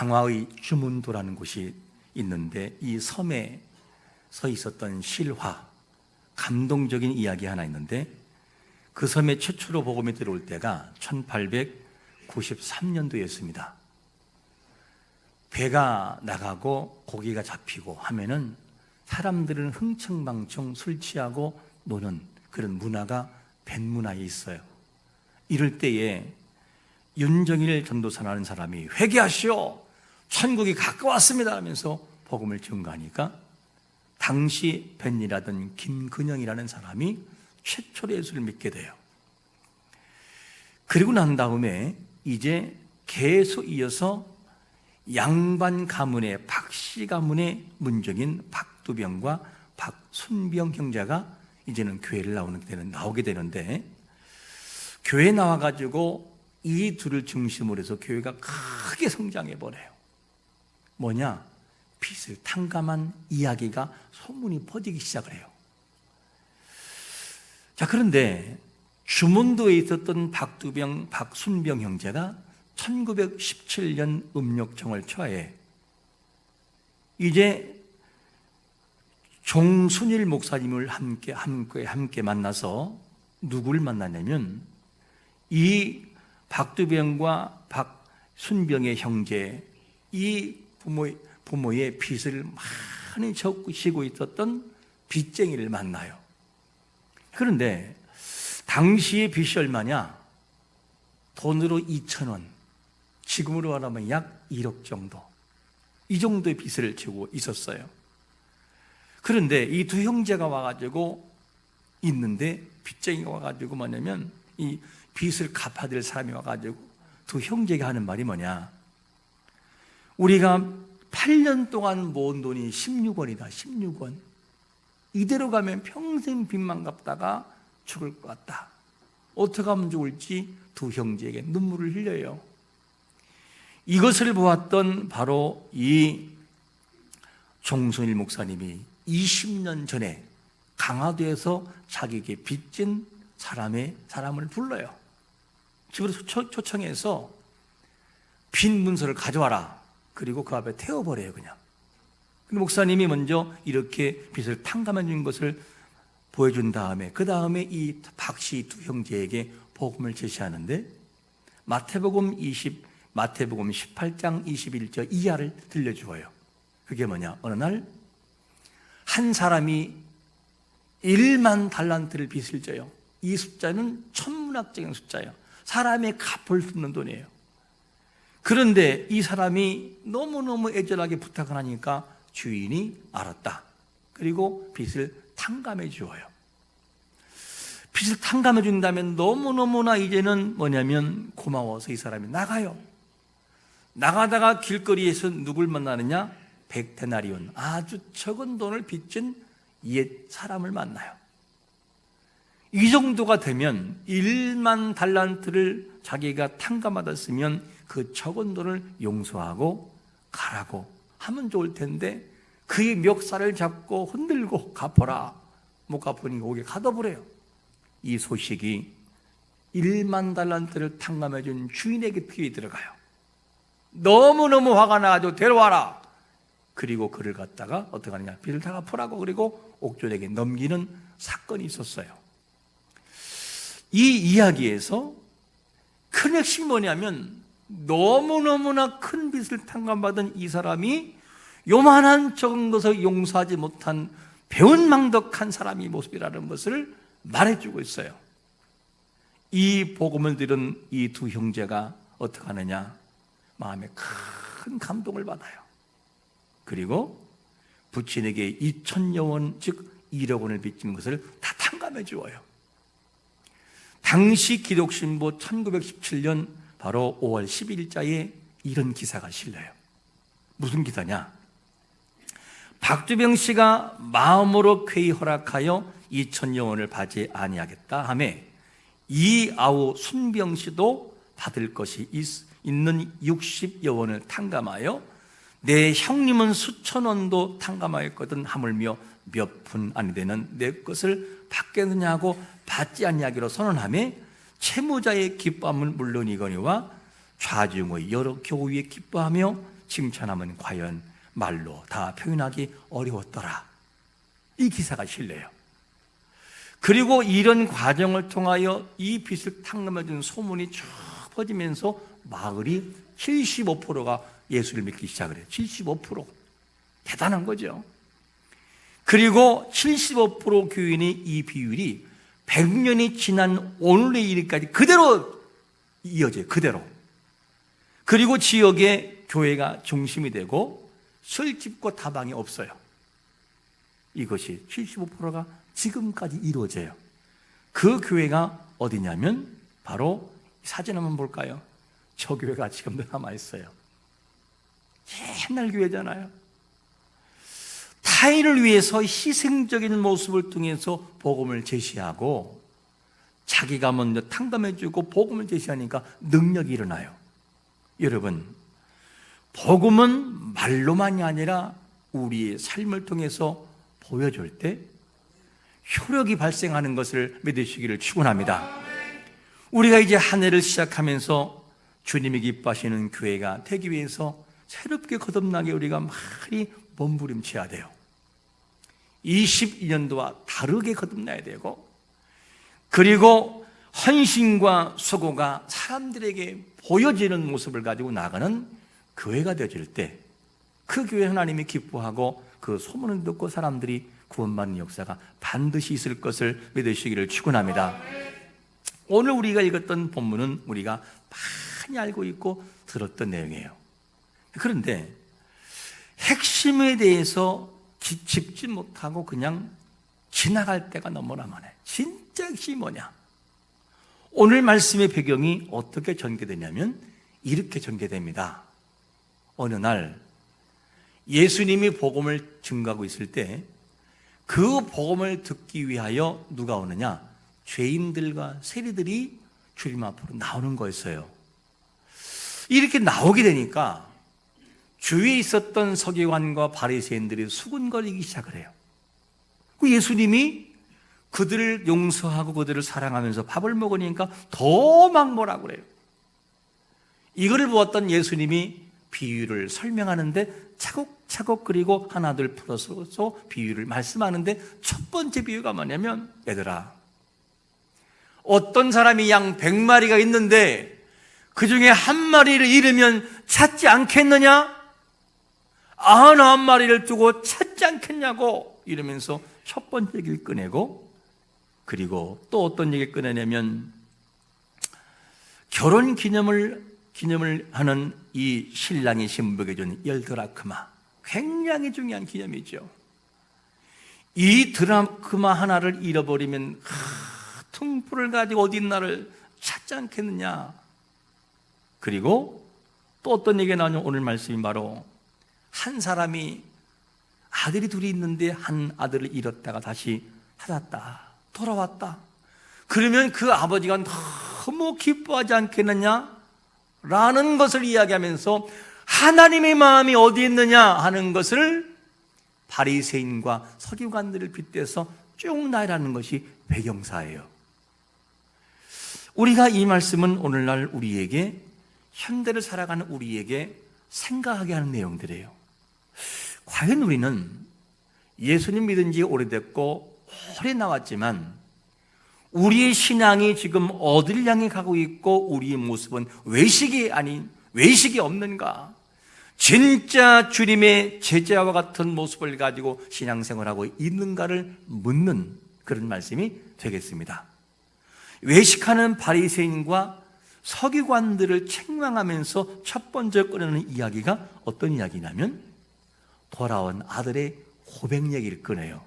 강화의 주문도라는 곳이 있는데 이 섬에 서 있었던 실화, 감동적인 이야기 하나 있는데 그 섬에 최초로 복음이 들어올 때가 1893년도였습니다. 배가 나가고 고기가 잡히고 하면은 사람들은 흥청망청 술 취하고 노는 그런 문화가 뱃문화에 있어요. 이럴 때에 윤정일 전도사라는 사람이 회개하시오, 천국이 가까웠습니다 하면서 복음을 증거하니까 당시 뱃일하던 김근영이라는 사람이 최초로 예수를 믿게 돼요. 그리고 난 다음에 이제 계속 이어서 양반 가문의 박씨 가문의 문적인 박두병과 박순병 형제가 이제는 교회를 나오게 되는데, 교회 나와가지고 이 둘을 중심으로 해서 교회가 크게 성장해 버려요. 뭐냐? 빚을 탕감한 이야기가 소문이 퍼지기 시작을 해요. 자, 그런데 주문도에 있었던 박두병, 박순병 형제가 1917년 음력정을 초하에 이제 종순일 목사님을 함께 만나서 누구를 만나냐면 이 박두병과 박순병의 형제, 이 부모의 빚을 많이 지고 있었던 빚쟁이를 만나요. 그런데 당시의 빚이 얼마냐? 돈으로 2,000원, 지금으로 말하면 약 1억 정도, 이 정도의 빚을 지고 있었어요. 그런데 이 두 형제가 와가지고 있는데, 빚쟁이가 와가지고 뭐냐면 이 빚을 갚아야 될 사람이 와가지고 두 형제가 하는 말이 뭐냐? 우리가 8년 동안 모은 돈이 16원이다 16원. 이대로 가면 평생 빚만 갚다가 죽을 것 같다. 어떻게 하면 좋을지 두 형제에게 눈물을 흘려요. 이것을 보았던 바로 이 종순일 목사님이 20년 전에 강화도에서 자기에게 빚진 사람을 불러요. 집으로 초청해서 빈 문서를 가져와라. 그리고 그 앞에 태워버려요, 그냥. 근데 목사님이 먼저 이렇게 빚을 탕감해 준 것을 보여준 다음에, 그 다음에 이 박씨 두 형제에게 복음을 제시하는데, 마태복음 18장 21절 이하를 들려주어요. 그게 뭐냐? 어느 날 한 사람이 1만 달란트를 빚을 져요. 이 숫자는 천문학적인 숫자예요. 사람이 갚을 수 없는 돈이에요. 그런데 이 사람이 너무너무 애절하게 부탁을 하니까 주인이 알았다. 그리고 빚을 탕감해 주어요. 빚을 탕감해 준다면 너무너무나 이제는 뭐냐면 고마워서 이 사람이 나가요. 나가다가 길거리에서 누굴 만나느냐? 100데나리온, 아주 적은 돈을 빚진 옛 사람을 만나요. 이 정도가 되면 1만 달란트를 자기가 탕감받았으면 그 적은 돈을 용서하고 가라고 하면 좋을 텐데, 그의 멱살을 잡고 흔들고 갚아라. 못 갚으니 거기에 가둬버려요. 이 소식이 1만 달란트를 탕감해 준 주인에게 귀에 들어가요. 너무너무 화가 나가지고 데려와라. 그리고 그를 갖다가 어떻게 하느냐? 빚을 다 갚으라고, 그리고 옥졸에게 넘기는 사건이 있었어요. 이 이야기에서 큰 핵심이 뭐냐면, 너무너무나 큰 빚을 탕감받은 이 사람이 요만한 적은 것을 용서하지 못한 배은망덕한 사람의 모습이라는 것을 말해주고 있어요. 이 복음을 들은 이 두 형제가 어떻게 하느냐? 마음에 큰 감동을 받아요. 그리고 부친에게 2,000여 원, 즉 1억 원을 빚진 것을 다 탕감해 주어요. 당시 기독신보 1917년 바로 5월 10일자에 이런 기사가 실려요. 무슨 기사냐? 박두병 씨가 마음으로 쾌히 허락하여 2,000여 원을 받지 아니하겠다 하매, 이 아우 순병 씨도 받을 것이 있는 60여 원을 탕감하여 내 형님은 수천 원도 탕감하였거든 하물며 몇 푼 아니 되는 내 것을 받겠느냐고 받지 아니하기로 선언하며, 채무자의 기뻐함은 물론이거니와 좌중의 여러 교우에 기뻐하며 칭찬하면 과연 말로 다 표현하기 어려웠더라. 이 기사가 실려요. 그리고 이런 과정을 통하여 이 빛을 탁 넘어준 소문이 쭉 퍼지면서 마을이 75%가 예수를 믿기 시작을 해요. 75%. 대단한 거죠. 그리고 75% 교인의 이 비율이 100년이 지난 오늘의 일까지 그대로 이어져요. 그대로. 그리고 지역의 교회가 중심이 되고 설집과 다방이 없어요. 이것이 75%가 지금까지 이루어져요. 그 교회가 어디냐면 바로 사진 한번 볼까요? 저 교회가 지금도 남아있어요. 옛날 교회잖아요. 타인을 위해서 희생적인 모습을 통해서 복음을 제시하고 자기가 먼저 탕감해주고 복음을 제시하니까 능력이 일어나요. 여러분, 복음은 말로만이 아니라 우리의 삶을 통해서 보여줄 때 효력이 발생하는 것을 믿으시기를 축원합니다. 우리가 이제 한 해를 시작하면서 주님이 기뻐하시는 교회가 되기 위해서 새롭게 거듭나게 우리가 많이 몸부림쳐야 돼요. 22년도와 다르게 거듭나야 되고, 그리고 헌신과 수고가 사람들에게 보여지는 모습을 가지고 나가는 교회가 되어질 때 그 교회 하나님이 기뻐하고 그 소문을 듣고 사람들이 구원받는 역사가 반드시 있을 것을 믿으시기를 축원합니다. 오늘 우리가 읽었던 본문은 우리가 많이 알고 있고 들었던 내용이에요. 그런데 핵심에 대해서 짚지 못하고 그냥 지나갈 때가 너무나 많아요. 진짜 핵심이 뭐냐? 오늘 말씀의 배경이 어떻게 전개되냐면 이렇게 전개됩니다. 어느 날 예수님이 복음을 증거하고 있을 때 그 복음을 듣기 위하여 누가 오느냐? 죄인들과 세리들이 주님 앞으로 나오는 거였어요. 이렇게 나오게 되니까 주위에 있었던 서기관과 바리새인들이 수군거리기 시작을 해요. 그 예수님이 그들을 용서하고 그들을 사랑하면서 밥을 먹으니까 더 막 뭐라 그래요. 이거를 보았던 예수님이 비유를 설명하는데 차곡차곡 그리고 하나둘 풀어서 비유를 말씀하는데 첫 번째 비유가 뭐냐면, 얘들아, 어떤 사람이 양 100마리가 있는데 그 중에 한 마리를 잃으면 찾지 않겠느냐? 99마리를 두고 찾지 않겠냐고 이러면서 첫 번째 얘기를 꺼내고, 그리고 또 어떤 얘기를 꺼내냐면 결혼 기념을 하는 이 신랑이 신부에게 준 10드라크마, 굉장히 중요한 기념이죠. 이 드라크마 하나를 잃어버리면 퉁불을 가지고 어디 있나를 찾지 않겠느냐. 그리고 또 어떤 얘기가 나오냐면 오늘 말씀이 바로 한 사람이 아들이 둘이 있는데 한 아들을 잃었다가 다시 찾았다, 돌아왔다. 그러면 그 아버지가 너무 기뻐하지 않겠느냐? 라는 것을 이야기하면서 하나님의 마음이 어디 있느냐 하는 것을 바리새인과 서기관들을 빗대서 쭉 나열하는 것이 배경사예요. 우리가 이 말씀은 오늘날 우리에게, 현대를 살아가는 우리에게 생각하게 하는 내용들이에요. 과연 우리는 예수님 믿은 지 오래됐고 오래 나왔지만 우리의 신앙이 지금 어디를 향해 가고 있고 우리의 모습은 외식이 없는가? 진짜 주님의 제자와 같은 모습을 가지고 신앙생활하고 있는가를 묻는 그런 말씀이 되겠습니다. 외식하는 바리새인과 서기관들을 책망하면서 첫 번째 꺼내는 이야기가 어떤 이야기냐면 돌아온 아들의 고백 얘기를 꺼내요.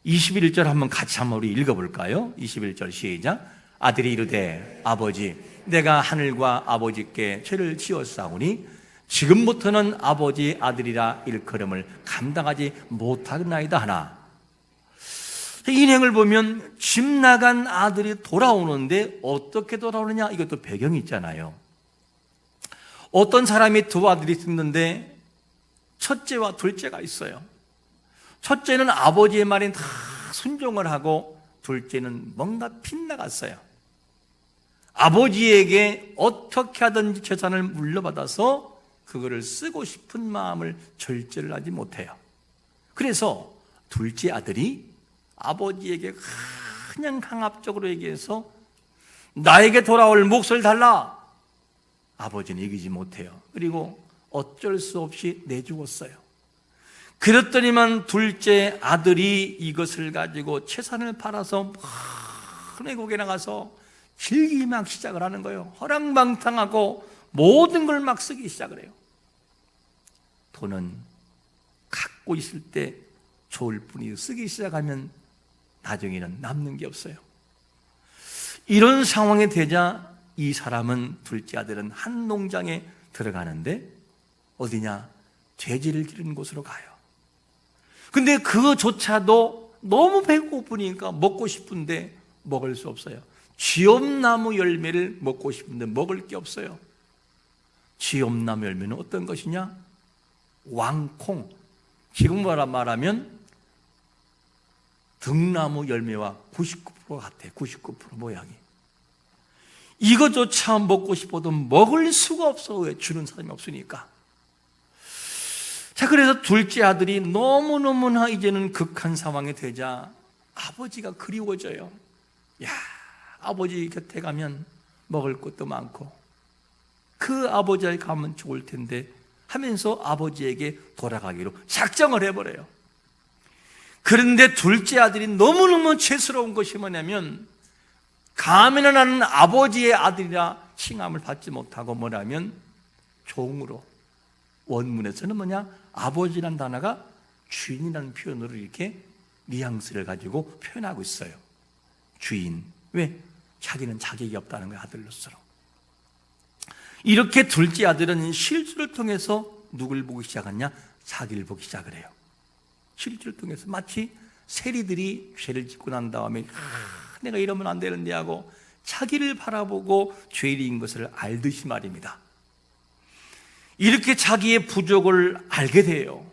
21절 한번 같이 우리 읽어볼까요? 21절 시작. 아들이 이르되 아버지, 내가 하늘과 아버지께 죄를 지었사오니 지금부터는 아버지 아들이라 일컬음을 감당하지 못하겠나이다 하나. 이 내용을 보면 집 나간 아들이 돌아오는데 어떻게 돌아오느냐, 이것도 배경이 있잖아요. 어떤 사람이 두 아들이 있는데 첫째와 둘째가 있어요. 첫째는 아버지의 말에 다 순종을 하고 둘째는 뭔가 빗나갔어요. 아버지에게 어떻게 하든지 재산을 물려받아서 그거를 쓰고 싶은 마음을 절제를 하지 못해요. 그래서 둘째 아들이 아버지에게 그냥 강압적으로 얘기해서 나에게 돌아올 몫을 달라. 아버지는 이기지 못해요. 그리고 어쩔 수 없이 내주었어요. 그랬더니만 둘째 아들이 이것을 가지고 채산을 팔아서 큰 외국에 나가서 즐기기 막 시작을 하는 거예요. 허랑방탕하고 모든 걸 막 쓰기 시작을 해요. 돈은 갖고 있을 때 좋을 뿐이요, 쓰기 시작하면 나중에는 남는 게 없어요. 이런 상황이 되자 이 사람은, 둘째 아들은 한 농장에 들어가는데 어디냐? 돼지를 기르는 곳으로 가요. 근데 그조차도 너무 배고프니까 먹고 싶은데 먹을 수 없어요. 쥐엄나무 열매를 먹고 싶은데 먹을 게 없어요. 쥐엄나무 열매는 어떤 것이냐? 왕콩. 지금 말하면 등나무 열매와 99% 같아요. 99% 모양이. 이것조차 먹고 싶어도 먹을 수가 없어. 왜? 주는 사람이 없으니까. 자, 그래서 둘째 아들이 너무너무나 이제는 극한 상황이 되자 아버지가 그리워져요. 야, 아버지 곁에 가면 먹을 것도 많고 그 아버지에 가면 좋을 텐데 하면서 아버지에게 돌아가기로 작정을 해버려요. 그런데 둘째 아들이 너무너무 죄스러운 것이 뭐냐면, 가면을 하는 아버지의 아들이라 칭함을 받지 못하고 뭐냐면 종으로, 원문에서는 뭐냐? 아버지라는 단어가 주인이라는 표현으로 이렇게 뉘앙스를 가지고 표현하고 있어요. 주인. 왜? 자기는 자격이 없다는 거예요, 아들로서. 이렇게 둘째 아들은 실수를 통해서 누굴 보기 시작하냐? 자기를 보기 시작을 해요. 실수를 통해서 마치 세리들이 죄를 짓고 난 다음에 내가 이러면 안 되는데 하고 자기를 바라보고 죄인인 것을 알듯이 말입니다. 이렇게 자기의 부족을 알게 돼요.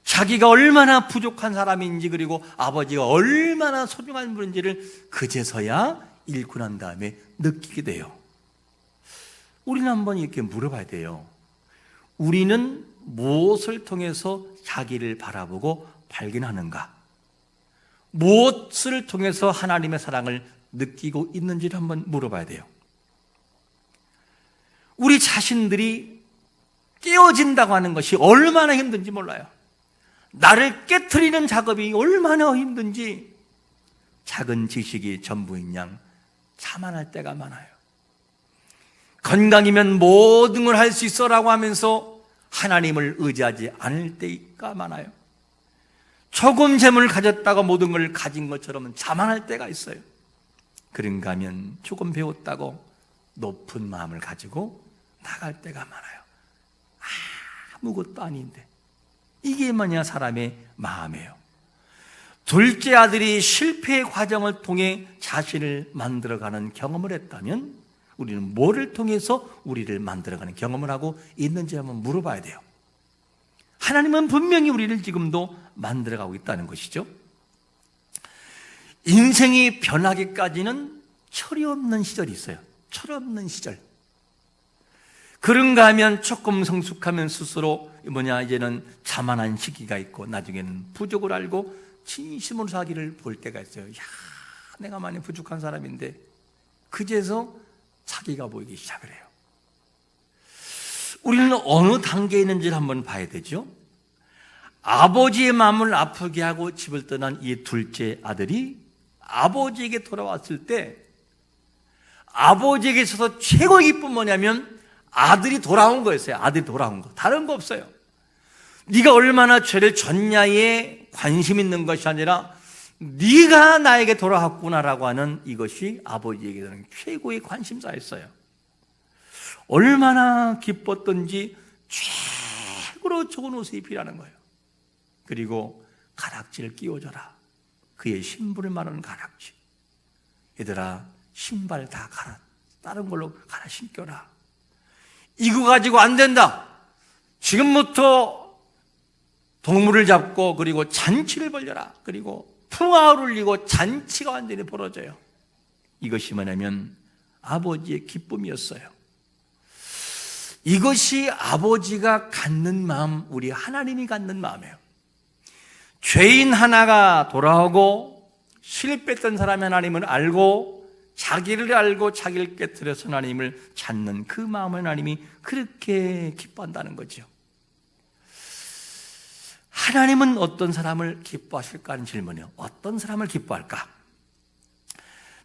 자기가 얼마나 부족한 사람인지, 그리고 아버지가 얼마나 소중한 분인지를 그제서야 읽고 난 다음에 느끼게 돼요. 우리는 한번 이렇게 물어봐야 돼요. 우리는 무엇을 통해서 자기를 바라보고 발견하는가? 무엇을 통해서 하나님의 사랑을 느끼고 있는지를 한번 물어봐야 돼요. 우리 자신들이 깨어진다고 하는 것이 얼마나 힘든지 몰라요. 나를 깨트리는 작업이 얼마나 힘든지 작은 지식이 전부인 양 자만할 때가 많아요. 건강이면 모든 걸 할 수 있어라고 하면서 하나님을 의지하지 않을 때가 많아요. 조금 재물을 가졌다가 모든 걸 가진 것처럼 자만할 때가 있어요. 그런가 하면 조금 배웠다고 높은 마음을 가지고 나갈 때가 많아요. 아무것도 아닌데. 이게 뭐냐? 사람의 마음이에요. 둘째 아들이 실패의 과정을 통해 자신을 만들어가는 경험을 했다면 우리는 뭐를 통해서 우리를 만들어가는 경험을 하고 있는지 한번 물어봐야 돼요. 하나님은 분명히 우리를 지금도 만들어가고 있다는 것이죠. 인생이 변하기까지는 철이 없는 시절이 있어요. 철 없는 시절. 그런가 하면 조금 성숙하면 스스로 이제는 자만한 시기가 있고, 나중에는 부족을 알고 진심으로 자기를 볼 때가 있어요. 야, 내가 많이 부족한 사람인데, 그제서 자기가 보이기 시작을 해요. 우리는 어느 단계에 있는지를 한번 봐야 되죠. 아버지의 마음을 아프게 하고 집을 떠난 이 둘째 아들이 아버지에게 돌아왔을 때, 아버지에게 있어서 최고의 기쁨은 뭐냐면 아들이 돌아온 거였어요. 아들이 돌아온 거. 다른 거 없어요. 네가 얼마나 죄를 졌냐에 관심 있는 것이 아니라 네가 나에게 돌아왔구나라고 하는 이것이 아버지에게는 최고의 관심사였어요. 얼마나 기뻤던지 최고로 좋은 옷을 입히라는 거예요. 그리고 가락지를 끼워줘라. 그의 신부를 말하는 가락지. 얘들아, 신발 다 다른 걸로 갈아 신겨라. 이거 가지고 안 된다. 지금부터 동물을 잡고 그리고 잔치를 벌려라. 그리고 풍화를 울리고 잔치가 완전히 벌어져요. 이것이 뭐냐면 아버지의 기쁨이었어요. 이것이 아버지가 갖는 마음, 우리 하나님이 갖는 마음이에요. 죄인 하나가 돌아오고 실패했던 사람이 하나님을 알고 자기를 알고 자기를 깨뜨려서 하나님을 찾는 그 마음을 하나님이 그렇게 기뻐한다는 거죠. 하나님은 어떤 사람을 기뻐하실까 하는 질문이요. 어떤 사람을 기뻐할까?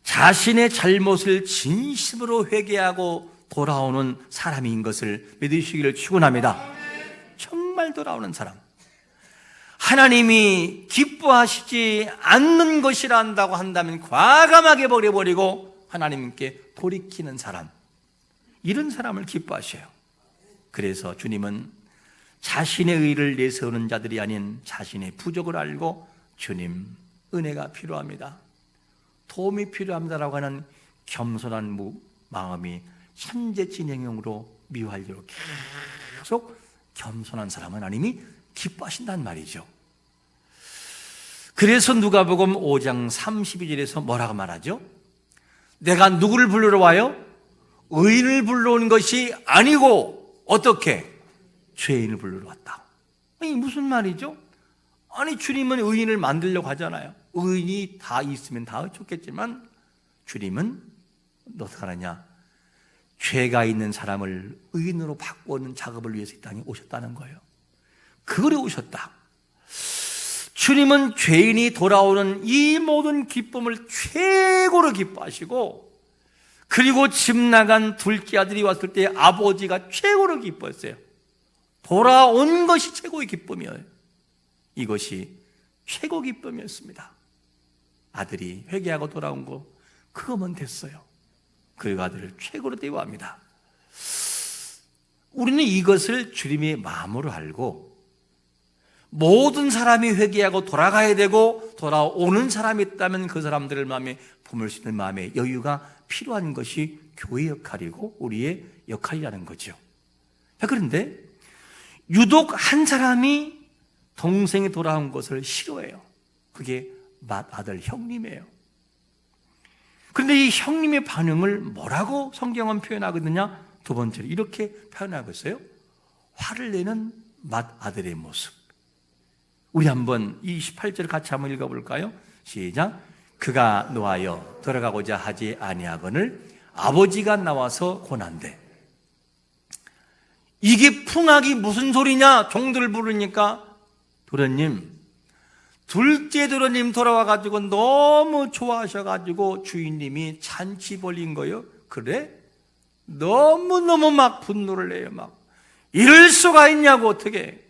자신의 잘못을 진심으로 회개하고 돌아오는 사람인 것을 믿으시기를 축원합니다. 정말 돌아오는 사람. 하나님이 기뻐하시지 않는 것이라 한다고 한다면 과감하게 버려버리고 하나님께 돌이키는 사람, 이런 사람을 기뻐하셔요. 그래서 주님은 자신의 의를 내세우는 자들이 아닌 자신의 부족을 알고 주님, 은혜가 필요합니다, 도움이 필요합니다라고 하는 겸손한 마음이 천재진행형으로 미활적으로 계속 겸손한 사람은 하나님이 기뻐하신단 말이죠. 그래서 누가복음 5장 32절에서 뭐라고 말하죠? 내가 누구를 불러러 와요? 의인을 불러온 것이 아니고 어떻게? 죄인을 불러러 왔다. 아니 무슨 말이죠? 아니 주님은 의인을 만들려고 하잖아요. 의인이 다 있으면 다 좋겠지만 주님은 어떻게 하느냐? 죄가 있는 사람을 의인으로 바꾸는 작업을 위해서 이 땅에 오셨다는 거예요. 그거에 오셨다. 주님은 죄인이 돌아오는 이 모든 기쁨을 최고로 기뻐하시고, 그리고 집 나간 둘째 아들이 왔을 때 아버지가 최고로 기뻐했어요. 돌아온 것이 최고의 기쁨이에요. 이것이 최고 기쁨이었습니다. 아들이 회개하고 돌아온 거 그거면 됐어요. 그 아들을 최고로 대우합니다. 우리는 이것을 주님의 마음으로 알고, 모든 사람이 회개하고 돌아가야 되고 돌아오는 사람이 있다면 그 사람들을 마음에 품을 수 있는 마음의 여유가 필요한 것이 교회 역할이고 우리의 역할이라는 거죠. 그런데 유독 한 사람이 동생이 돌아온 것을 싫어해요. 그게 맏아들 형님이에요. 그런데 이 형님의 반응을 뭐라고 성경은 표현하거든요? 두 번째로 이렇게 표현하고 있어요. 화를 내는 맏아들의 모습. 우리 한번 28절 같이 한번 읽어볼까요? 시작. 그가 노하여 들어가고자 하지 아니하거늘 아버지가 나와서 권한대. 이게 풍악이 무슨 소리냐? 종들을 부르니까 도련님, 둘째 도련님 돌아와가지고 너무 좋아하셔가지고 주인님이 잔치 벌린 거요. 그래? 너무너무 막 분노를 내요. 막 이럴 수가 있냐고. 어떻게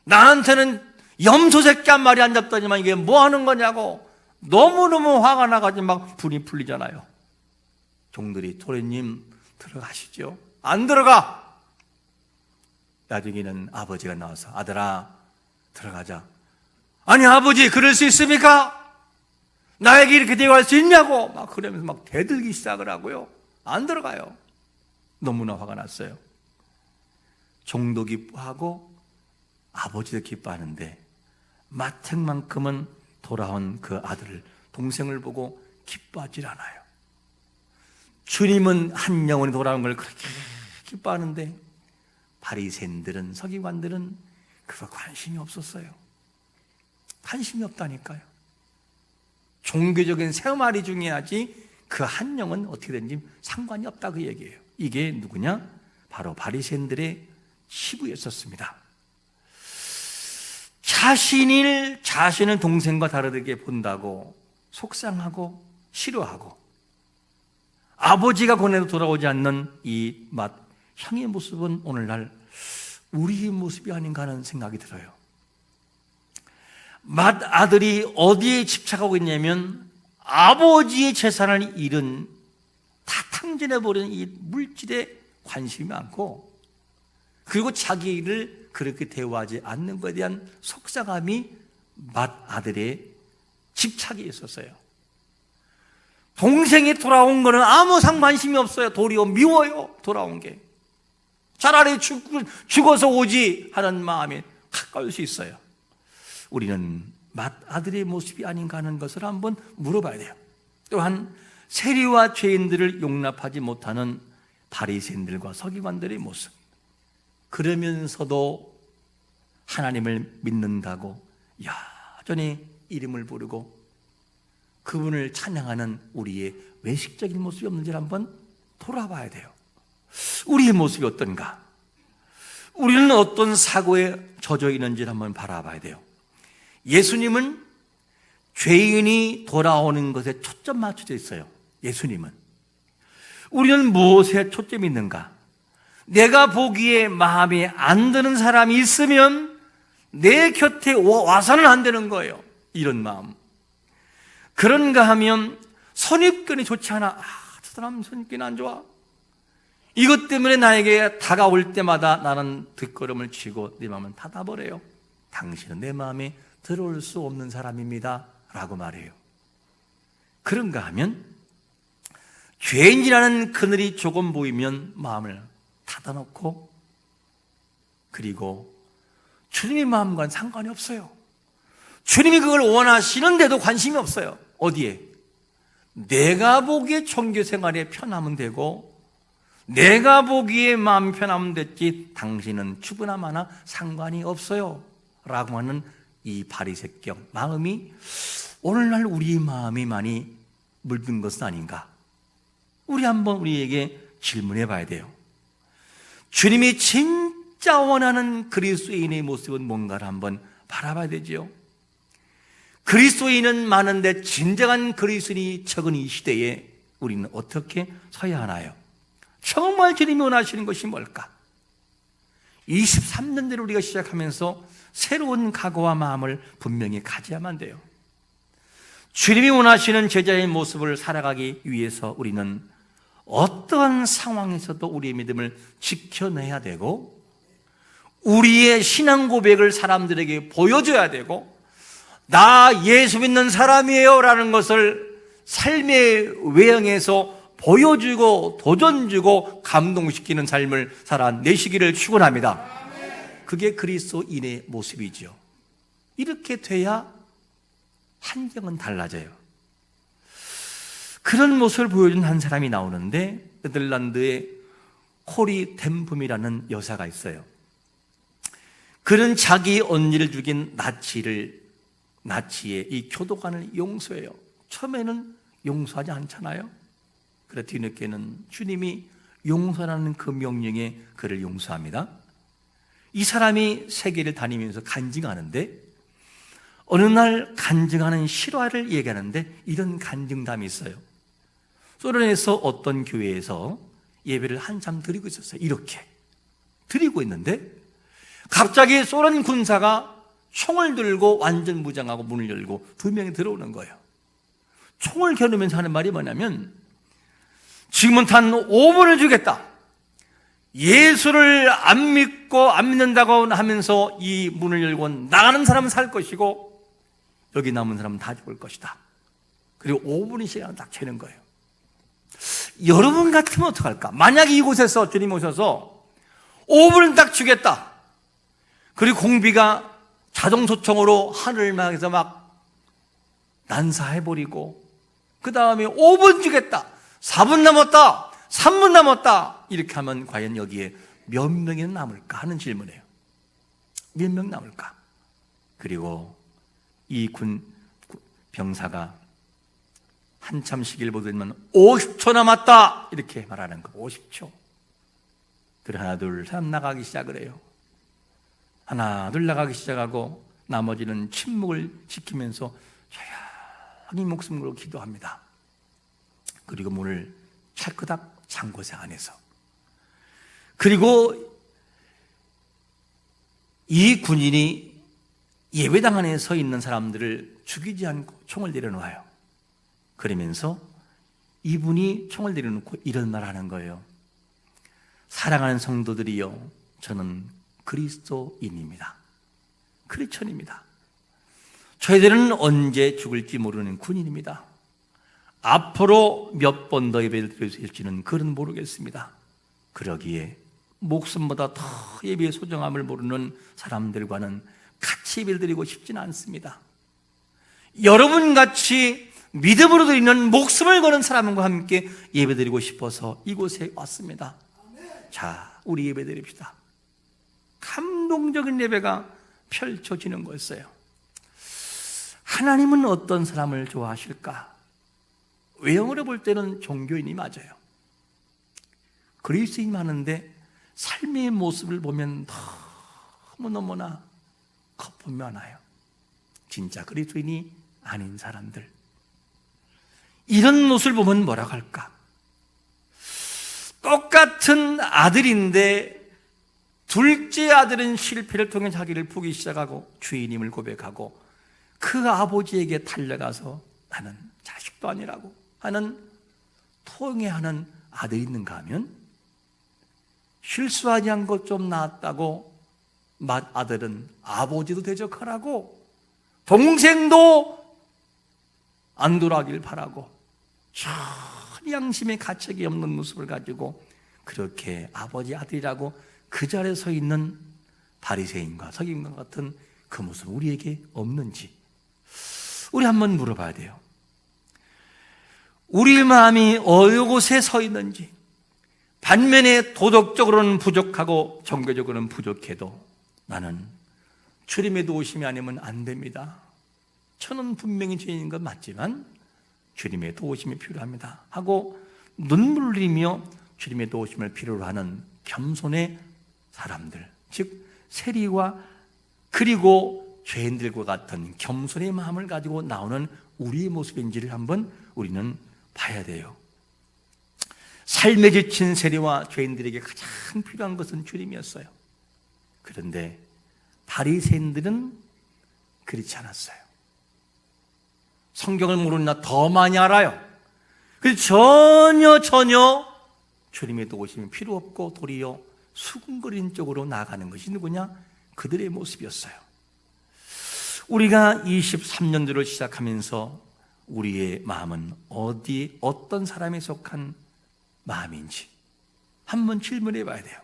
나한테는 염소 새끼 한 마리 앉았더니만 이게 뭐 하는 거냐고 너무너무 화가 나가지고 막 분이 풀리잖아요. 종들이 도련님 들어가시죠. 안 들어가. 나중에는 아버지가 나와서 아들아 들어가자. 아니 아버지 그럴 수 있습니까? 나에게 이렇게 대화할 수 있냐고 막 그러면서 막 대들기 시작을 하고요. 안 들어가요. 너무나 화가 났어요. 종도 기뻐하고 아버지도 기뻐하는데 마탱만큼은 돌아온 그 아들을, 동생을 보고 기뻐하지 않아요. 주님은 한 영혼이 돌아온 걸 그렇게 기뻐하는데 바리새인들은, 서기관들은 그거 관심이 없었어요. 관심이 없다니까요. 종교적인 생활이 중요하지 그 한 영은 어떻게든지 상관이 없다 그 얘기예요. 이게 누구냐? 바로 바리새인들의 치부였었습니다. 자신을 동생과 다르게 본다고 속상하고 싫어하고 아버지가 권해도 돌아오지 않는 이 형의 모습은 오늘날 우리의 모습이 아닌가 하는 생각이 들어요. 맏아들이 어디에 집착하고 있냐면 아버지의 재산을 잃은 다 탕진해버린 이 물질에 관심이 많고, 그리고 자기를 그렇게 대우하지 않는 것에 대한 속상함이 맏아들의 집착이 있었어요. 동생이 돌아온 거는 아무 상관심이 없어요. 도리어 미워요. 돌아온 게 차라리 죽어서 오지 하는 마음이 가까울 수 있어요. 우리는 맏아들의 모습이 아닌가 하는 것을 한번 물어봐야 돼요. 또한 세리와 죄인들을 용납하지 못하는 바리새인들과 서기관들의 모습, 그러면서도 하나님을 믿는다고 여전히 이름을 부르고 그분을 찬양하는 우리의 외식적인 모습이 없는지를 한번 돌아봐야 돼요. 우리의 모습이 어떤가? 우리는 어떤 사고에 젖어 있는지를 한번 바라봐야 돼요. 예수님은 죄인이 돌아오는 것에 초점 맞춰져 있어요. 예수님은. 우리는 무엇에 초점이 있는가? 내가 보기에 마음에 안 드는 사람이 있으면 내 곁에 와서는 안 되는 거예요. 이런 마음. 그런가 하면 선입견이 좋지 않아. 저 사람 선입견이 안 좋아. 이것 때문에 나에게 다가올 때마다 나는 뒷걸음을 치고 내 마음은 닫아버려요. 당신은 내 마음에 들어올 수 없는 사람입니다 라고 말해요. 그런가 하면 죄인이라는 그늘이 조금 보이면 마음을 닫아놓고 그리고 주님의 마음과는 상관이 없어요. 주님이 그걸 원하시는데도 관심이 없어요. 어디에? 내가 보기에 종교 생활에 편하면 되고 내가 보기에 마음 편하면 됐지 당신은 추구나마나 상관이 없어요 라고 하는 이 바리새경 마음이 오늘날 우리 마음이 많이 물든 것은 아닌가? 우리 한번 우리에게 질문해 봐야 돼요. 주님이 진짜 원하는 그리스도인의 모습은 뭔가를 한번 바라봐야 되죠. 그리스도인은 많은데 진정한 그리스도인이 적은 이 시대에 우리는 어떻게 서야 하나요? 정말 주님이 원하시는 것이 뭘까? 23년대를 우리가 시작하면서 새로운 각오와 마음을 분명히 가져야만 돼요. 주님이 원하시는 제자의 모습을 살아가기 위해서 우리는 어떠한 상황에서도 우리의 믿음을 지켜내야 되고 우리의 신앙 고백을 사람들에게 보여줘야 되고 나 예수 믿는 사람이에요 라는 것을 삶의 외형에서 보여주고 도전주고 감동시키는 삶을 살아내시기를 축원합니다. 그게 그리스도인의 모습이죠. 이렇게 돼야 환경은 달라져요. 그런 모습을 보여준 한 사람이 나오는데 네덜란드에 코리 템품이라는 여사가 있어요. 그는 자기 언니를 죽인 나치의 이 교도관을 용서해요. 처음에는 용서하지 않잖아요. 그래 뒤늦게는 주님이 용서라는 그 명령에 그를 용서합니다. 이 사람이 세계를 다니면서 간증하는데 어느 날 간증하는 실화를 얘기하는데 이런 간증담이 있어요. 소련에서 어떤 교회에서 예배를 한참 드리고 있었어요. 이렇게 드리고 있는데 갑자기 소련 군사가 총을 들고 완전 무장하고 문을 열고 2명이 들어오는 거예요. 총을 겨누면서 하는 말이 뭐냐면 지금은 단 5분을 주겠다. 예수를 안 믿고 안 믿는다고 하면서 이 문을 열고 나가는 사람은 살 것이고 여기 남은 사람은 다 죽을 것이다. 그리고 5분의 시간을 딱 채는 거예요. 여러분 같으면 어떡할까? 만약에 이곳에서 주님 오셔서 5분을 딱 주겠다. 그리고 공비가 자동소총으로 하늘을 향해서 막 난사해버리고 그 다음에 5분 주겠다. 4분 남았다. 3분 남았다. 이렇게 하면 과연 여기에 몇 명이 남을까 하는 질문이에요. 몇 명 남을까? 그리고 이 병사가 한참 시기를 보더니만 50초 남았다 이렇게 말하는 거. 50초. 그래 하나 둘 셋 나가기 시작을 해요. 하나 둘 나가기 시작하고 나머지는 침묵을 지키면서 조용히 목숨 걸고 기도합니다. 그리고 문을 찰끄닥 잠궈서 안에서. 그리고 이 군인이 예배당 안에 서 있는 사람들을 죽이지 않고 총을 내려놓아요. 그러면서 이분이 총을 내려놓고 이런 말 하는 거예요. 사랑하는 성도들이여, 저는 그리스도인입니다. 크리스천입니다. 저희들은 언제 죽을지 모르는 군인입니다. 앞으로 몇 번 더 예배를 드릴 수 있을지는 그는 모르겠습니다. 그러기에 목숨보다 더 예배의 소중함을 모르는 사람들과는 같이 예배를 드리고 싶지는 않습니다. 여러분같이 믿음으로 드리는 목숨을 거는 사람과 함께 예배 드리고 싶어서 이곳에 왔습니다. 자, 우리 예배 드립시다. 감동적인 예배가 펼쳐지는 거였어요. 하나님은 어떤 사람을 좋아하실까? 외형으로 볼 때는 종교인이 맞아요. 그리스도인이 많은데 삶의 모습을 보면 너무너무나 거품이 많아요. 진짜 그리스도인이 아닌 사람들, 이런 모습을 보면 뭐라고 할까? 똑같은 아들인데 둘째 아들은 실패를 통해 자기를 부기 시작하고 주인임을 고백하고 그 아버지에게 달려가서 나는 자식도 아니라고 하는 통회하는 아들이 있는가 하면, 실수하지 않고 좀 나았다고 맏아들은 아버지도 대적하라고 동생도 안 돌아가길 바라고 전 양심의 가책이 없는 모습을 가지고 그렇게 아버지 아들이라고 그 자리에 서 있는 바리새인과 서기관과 같은 그 모습 우리에게 없는지 우리 한번 물어봐야 돼요. 우리 마음이 어느 곳에 서 있는지. 반면에 도덕적으로는 부족하고 종교적으로는 부족해도 나는 주님의 도우심이 아니면 안 됩니다. 저는 분명히 죄인인 건 맞지만 주님의 도우심이 필요합니다 하고 눈물을 흘리며 주님의 도우심을 필요로 하는 겸손의 사람들, 즉 세리와 그리고 죄인들과 같은 겸손의 마음을 가지고 나오는 우리의 모습인지를 한번 우리는 봐야 돼요. 삶에 지친 세리와 죄인들에게 가장 필요한 것은 주님이었어요. 그런데 바리새인들은 그렇지 않았어요. 성경을 모르나 더 많이 알아요. 그래서 전혀 주님의 도우심이 필요 없고 도리어 수군거리는 쪽으로 나아가는 것이 누구냐? 그들의 모습이었어요. 우리가 23년도를 시작하면서 우리의 마음은 어떤 사람에 속한 마음인지 한번 질문해 봐야 돼요.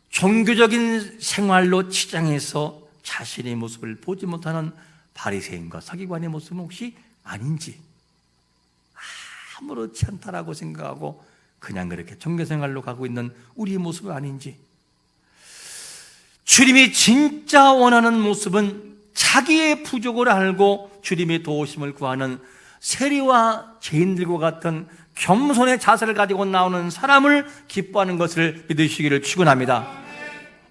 종교적인 생활로 치장해서 자신의 모습을 보지 못하는 바리새인과 서기관의 모습은 혹시 아닌지, 아무렇지 않다라고 생각하고 그냥 그렇게 종교생활로 가고 있는 우리의 모습은 아닌지. 주님이 진짜 원하는 모습은 자기의 부족을 알고 주님의 도우심을 구하는 세리와 죄인들과 같은 겸손의 자세를 가지고 나오는 사람을 기뻐하는 것을 믿으시기를 축원합니다.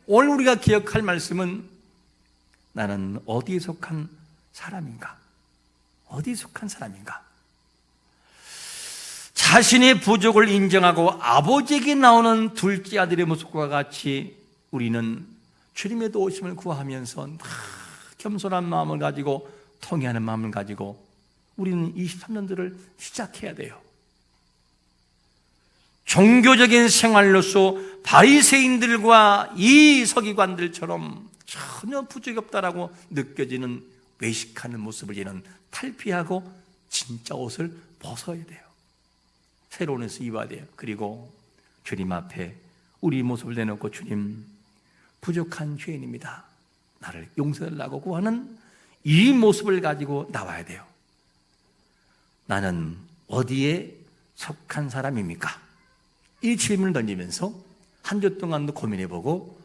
오늘 우리가 기억할 말씀은 나는 어디에 속한 사람인가? 어디에 속한 사람인가? 자신의 부족을 인정하고 아버지에게 나오는 둘째 아들의 모습과 같이 우리는 주님의 도우심을 구하면서 겸손한 마음을 가지고 통회하는 마음을 가지고 우리는 23년도를 시작해야 돼요. 종교적인 생활로서 바리새인들과 이 서기관들처럼 전혀 부족이 없다라고 느껴지는 외식하는 모습을 이제는 탈피하고 진짜 옷을 벗어야 돼요. 새로운 옷을 입어야 돼요. 그리고 주님 앞에 우리 모습을 내놓고 주님, 부족한 죄인입니다, 나를 용서해달라고 구하는 이 모습을 가지고 나와야 돼요. 나는 어디에 속한 사람입니까? 이 질문을 던지면서 한 주 동안도 고민해보고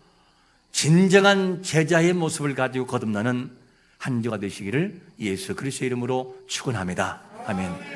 진정한 제자의 모습을 가지고 거듭나는 한 주가 되시기를 예수 그리스도의 이름으로 축원합니다. 아멘.